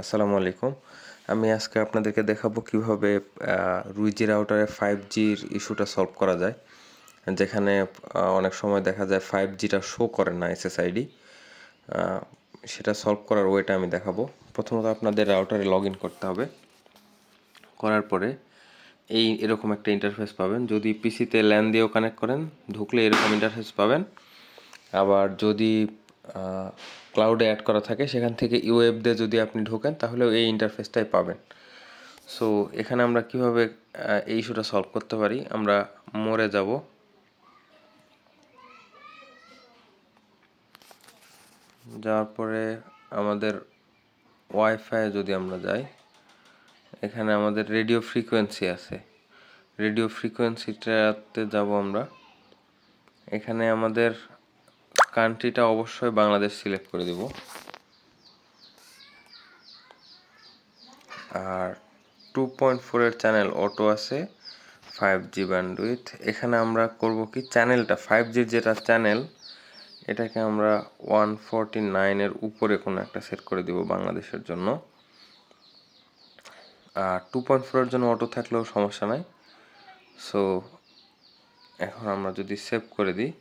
আসসালামু আলাইকুম। আমি আজকে আপনাদেরকে দেখাবো কিভাবে রুইজি রাউটারে 5Gর ইস্যুটা সলভ করা যায়। যেখানে অনেক সময় দেখা যায় 5Gটা শো করে না SSID। সেটা সলভ করার ওয়েটা আমি দেখাবো। প্রথমত আপনাদের রাউটারে লগ ইন করতে হবে। করার পরে এরকম একটা ইন্টারফেস পাবেন। যদি পিসিতে ল্যান দিয়েও কানেক্ট করেন, ঢুকলে এরকম ইন্টারফেস পাবেন। আবার যদি ক্লাউডে অ্যাড করা থাকে, সেখান থেকে ইউএফ দিয়ে যদি আপনি ঢোকেন তাহলেও এই ইন্টারফেসটাই পাবেন। সো এখানে আমরা কিভাবে এই ইস্যুটা সলভ করতে পারি, আমরা মোরে যাব। যাওয়ার পরে আমাদের ওয়াইফাই যদি আমরা যাই, এখানে আমাদের রেডিও ফ্রিকোয়েন্সি আছে। রেডিও ফ্রিকোয়েন্সিটাতে যাব আমরা। এখানে আমাদের কান্ট্রিটা অবশ্যই বাংলাদেশ সিলেক্ট করে দিব। আর 2.4 এর চ্যানেল অটো আছে, 5G ব্যান্ডউইথ। এখানে আমরা করব কি, চ্যানেলটা 5Gর যেটা চ্যানেল, এটাকে আমরা 149 এর উপরে কোনো একটা সেট করে দিব বাংলাদেশের জন্য। আর 2.4 এর জন্য অটো থাকলেও সমস্যা নাই। সো এখন আমরা যদি সেভ করে দিই,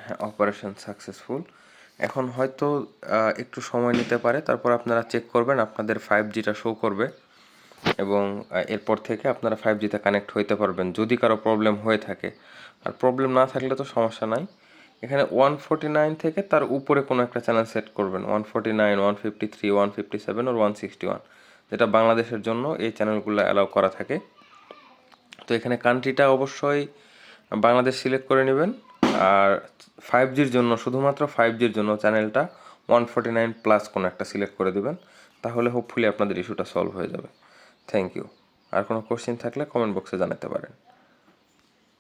হ্যাঁ, অপারেশন সাকসেসফুল। এখন হয়তো একটু সময় নিতে পারে, তারপর আপনারা চেক করবেন, আপনাদের 5Gটা শো করবে এবং এরপর থেকে আপনারা 5Gতে কানেক্ট হইতে পারবেন যদি কারো প্রবলেম হয়ে থাকে। আর প্রবলেম না থাকলে তো সমস্যা নাই। এখানে 149 থেকে তার উপরে কোনো একটা চ্যানেল সেট করবেন, 149, 153, 157 or 161, যেটা বাংলাদেশের জন্য এই চ্যানেলগুলো অ্যালাউ করা থাকে। তো এখানে কান্ট্রিটা অবশ্যই বাংলাদেশ সিলেক্ট করে নেবেন। আর 5Gর জন্য, শুধুমাত্র 5Gর জন্য চ্যানেলটা 149+ কোনো একটা সিলেক্ট করে দেবেন। তাহলে হোপফুলি আপনাদের ইস্যুটা সলভ হয়ে যাবে। Thank you. আর কোনো কোশ্চেন থাকলে কমেন্ট বক্সে জানাতে পারেন।